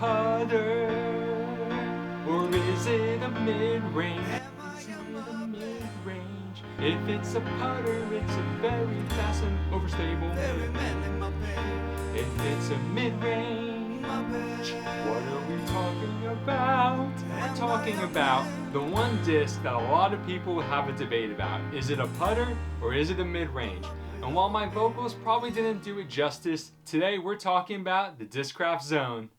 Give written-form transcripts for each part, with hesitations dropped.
putter or is it a mid-range? Is it a mid-range? If it's a putter, it's a very fast and overstable Muppet. If it's a mid-range, what are we talking about? We're talking about the one disc that a lot of people have a debate about. Is it a putter or is it a mid-range? And while my vocals probably didn't do it justice, today we're talking about the Discraft Zone.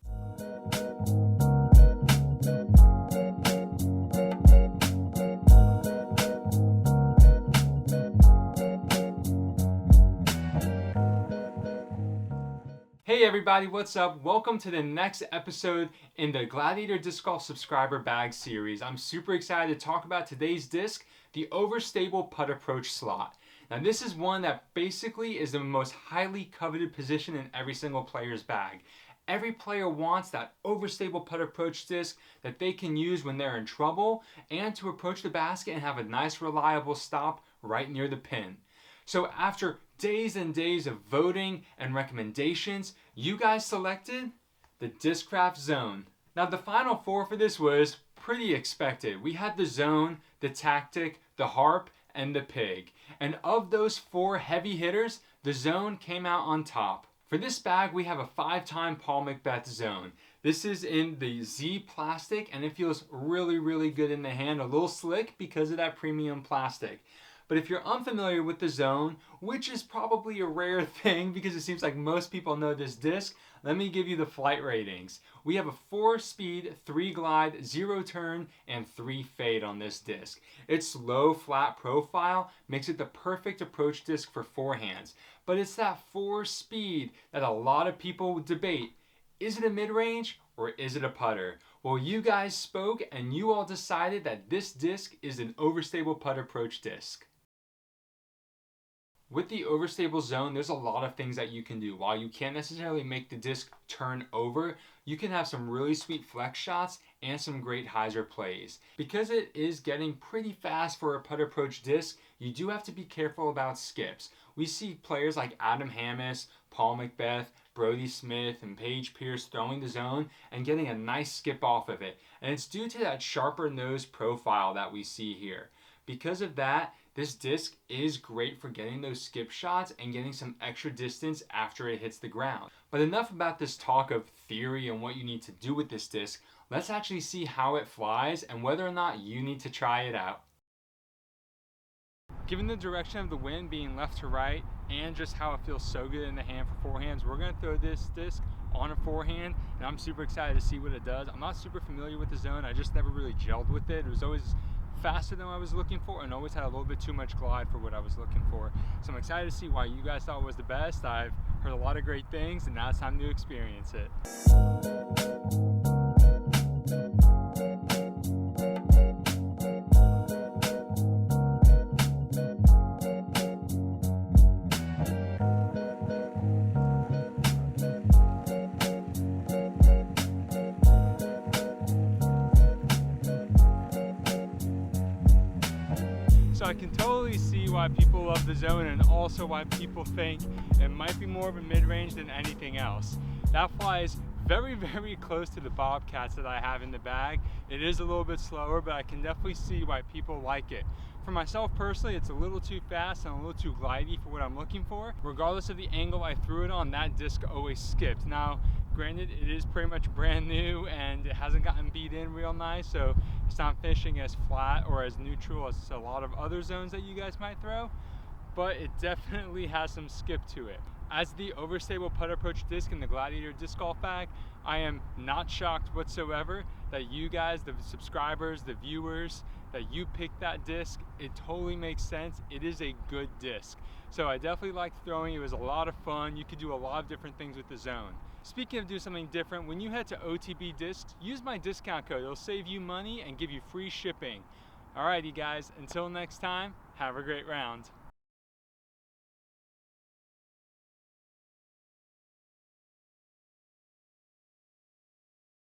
Hey everybody, what's up? Welcome to the next episode in the Gladiator Disc Golf Subscriber Bag series. I'm super excited to talk about today's disc, the overstable putt approach slot. Now this is one that basically is the most highly coveted position in every single player's bag. Every player wants that overstable putt approach disc that they can use when they're in trouble and to approach the basket and have a nice reliable stop right near the pin. So after days and days of voting and recommendations, you guys selected the Discraft Zone. Now the final four for this was pretty expected. We had the Zone, the Tactic, the Harp, and the Pig. And of those four heavy hitters, the Zone came out on top. For this bag, we have a 5-time Paul Macbeth Zone. This is in the Z plastic and it feels really good in the hand, a little slick because of that premium plastic. But if you're unfamiliar with the Zone, which is probably a rare thing because it seems like most people know this disc, let me give you the flight ratings. We have a 4-speed, 3-glide, 0-turn, and 3-fade on this disc. Its low, flat profile makes it the perfect approach disc for forehands. But it's that 4-speed that a lot of people debate. Is it a mid-range or is it a putter? Well, you guys spoke and you all decided that this disc is an overstable putt approach disc. With the overstable Zone, there's a lot of things that you can do. While you can't necessarily make the disc turn over, you can have some really sweet flex shots and some great hyzer plays. Because it is getting pretty fast for a putt approach disc, you do have to be careful about skips. We see players like Adam Hammis, Paul Macbeth, Brody Smith, and Paige Pierce throwing the Zone and getting a nice skip off of it. And it's due to that sharper nose profile that we see here. Because of that, this disc is great for getting those skip shots and getting some extra distance after it hits the ground. But enough about this talk of theory and what you need to do with this disc. Let's actually see how it flies and whether or not you need to try it out. Given the direction of the wind being left to right and just how it feels so good in the hand for forehands, we're going to throw this disc on a forehand and I'm super excited to see what it does. I'm not super familiar with the Zone. I just never really gelled with it. It was always faster than I was looking for and always had a little bit too much glide for what I was looking for. So I'm excited to see why you guys thought it was the best. I've heard a lot of great things and now it's time to experience it. So I can totally see why people love the Zone and also why people think it might be more of a mid-range than anything else. That flies very close to the Bobcats that I have in the bag. It is a little bit slower, but I can definitely see why people like it. For myself personally, it's a little too fast and a little too glidey for what I'm looking for. Regardless of the angle I threw it on, that disc always skipped. Now, granted, it is pretty much brand new and it hasn't gotten beat in real nice, so it's not finishing as flat or as neutral as a lot of other Zones that you guys might throw, but it definitely has some skip to it. As the overstable putt approach disc in the Gladiator disc golf bag, I am not shocked whatsoever that you guys, the subscribers, the viewers, that you picked that disc. It totally makes sense. It is a good disc. So I definitely liked throwing. It was a lot of fun. You could do a lot of different things with the Zone. Speaking of doing something different, when you head to OTB Discs, use my discount code. It'll save you money and give you free shipping. Alrighty guys, until next time, have a great round.